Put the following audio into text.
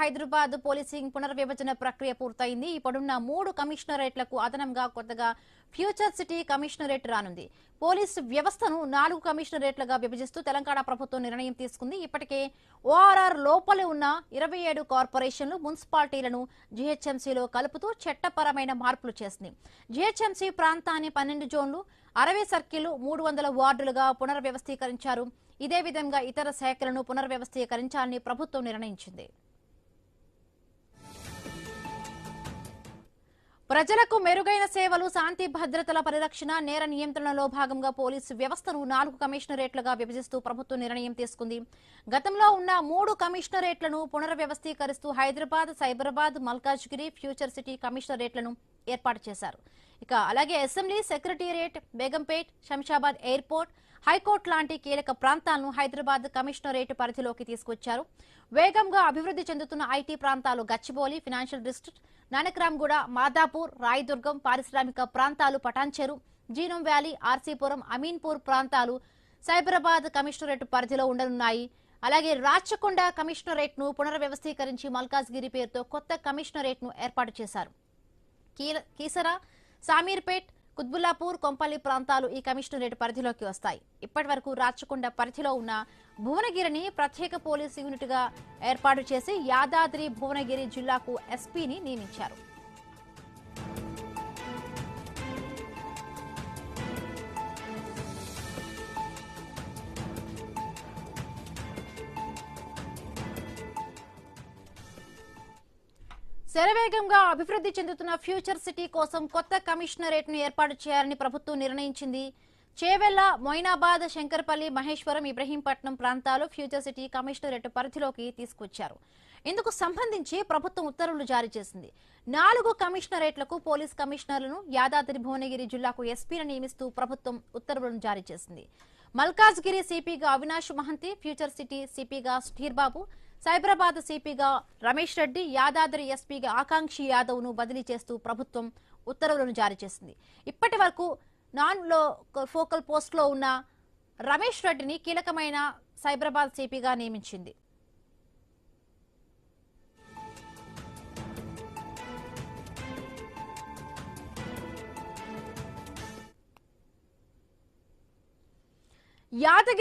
Hyderabad policing పునర్విభజన ప్రక్రియ పూర్తయింది. ఇప్పుడున్న 3 కమిషనరేట్లకు అదనంగా కొత్తగా ఫ్యూచర్ సిటీ కమిషనరేట్ రానుంది. పోలీసు వ్యవస్థను 4 కమిషనరేట్లుగా విభజిస్తూ తెలంగాణ ప్రభుత్వం నిర్ణయం తీసుకుంది. ఇప్పటికే ఓఆర్ఆర్ లోపల ఉన్న 27 కార్పొరేషన్లు, మున్సిపాలిటీలను జీహెచ్ఎంసీలో కలుపుతూ చట్టపరమైన మార్పులు చేసింది. జీహెచ్ఎంసీ ప్రాంతాన్ని 12 జోన్లు, 60 సర్కిళ్లు, 300 వార్డులుగా పునర్వ్యవస్థీకరించారు. ఇదే విధంగా ఇతర శాఖలను పునర్వ్యవస్థీకరించాలని ప్రభుత్వం నిర్ణయించింది. ప్రజలకు మెరుగైన సేవలు, శాంతి భద్రతల పరిరక్షణ, నేర నియంత్రణలో భాగంగా పోలీసు వ్యవస్థను 4 కమిషనరేట్లుగా విభజిస్తూ ప్రభుత్వం నిర్ణయం తీసుకుంది. గతంలో ఉన్న 3 కమిషనరేట్లను పునర్వ్యవస్థీకరిస్తూ హైదరాబాద్, సైబరాబాద్, మల్కాజ్గిరి ఫ్యూచర్ సిటీ కమిషనరేట్లను ఏర్పాటు చేశారు. ఇక అలాగే assembly, secretariat, Begumpet, Shamshabad airport, high court లాంటి కీలక ప్రాంతాలను హైదరాబాద్ కమిషనరేట్ పరిధిలోకి తీసుకొచ్చారు. వేగంగా అభివృద్ధి చెందుతున్న ఐటీ ప్రాంతాలు గచ్చిబౌలి, ఫైనాన్షియల్ డిస్ట్రిక్ట్, నానక్రామ్గూడ, మాదాపూర్, రాయదుర్గం, పారిశ్రామిక ప్రాంతాలు పటాన్చెరు, జీనం వ్యాలీ, ఆర్సీపురం, అమీన్పూర్ ప్రాంతాలు సైబరాబాద్ కమిషనరేట్ పరిధిలో ఉండనున్నాయి. అలాగే రాచకొండ కమిషనరేట్ ను పునర్వ్యవస్థీకరించి మల్కాజ్గిరి పేరుతో కొత్త కమిషనరేట్ ను ఏర్పాటు చేశారు. కీసరా, సామీర్పేట్, కుత్బుల్లాపూర్, కొంపల్లి ప్రాంతాలు ఈ కమిషనరేట్ పరిధిలోకి వస్తాయి. ఇప్పటి వరకు రాచకొండ పరిధిలో ఉన్న భువనగిరిని ప్రత్యేక పోలీసు యూనిట్ గా ఏర్పాటు చేసి యాదాద్రి భువనగిరి జిల్లాకు ఎస్పీని నియమించారు. శరవేగంగా అభివృద్ధి చెందుతున్న ఫ్యూచర్ సిటీ కోసం కొత్త కమిషనరేట్ ను ఏర్పాటు చేయాలని ప్రభుత్వం నిర్ణయించింది. చేవెళ్ల, మొయినాబాద్, శంకర్పల్లి, మహేశ్వరం, ఇబ్రహీంపట్నం ప్రాంతాలు ఫ్యూచర్ సిటీ కమిషనరేట్ పరిధిలోకి తీసుకొచ్చారు. ఇందుకు సంబంధించి ప్రభుత్వం ఉత్తర్వులు జారీ చేసింది. 4 కమిషనరేట్లకు పోలీస్ కమిషనర్లను, యాదాద్రి భువనగిరి జిల్లాకు ఎస్పీని నియమిస్తూ ప్రభుత్వం ఉత్తర్వులను జారీ చేసింది. మల్కాజ్గిరి సిపిగా అవినాష్ మహంతి, ఫ్యూచర్ సిటీ సిపిగా స్థీర్బాబు, సైబరాబాద్ సిపిగా రమేష్ రెడ్డి, యాదాద్రి ఎస్పీగా ఆకాంక్షి యాదవ్ ను బదిలీ చేస్తూ ప్రభుత్వం ఉత్తర్వులను జారీ చేసింది. ఇప్పటి వరకు నాన్ ఫోకల్ పోస్ట్ లో ఉన్న రమేష్ రెడ్డిని కీలకమైన సైబరాబాద్ సిపిగా నియమించింది. యాదగిరి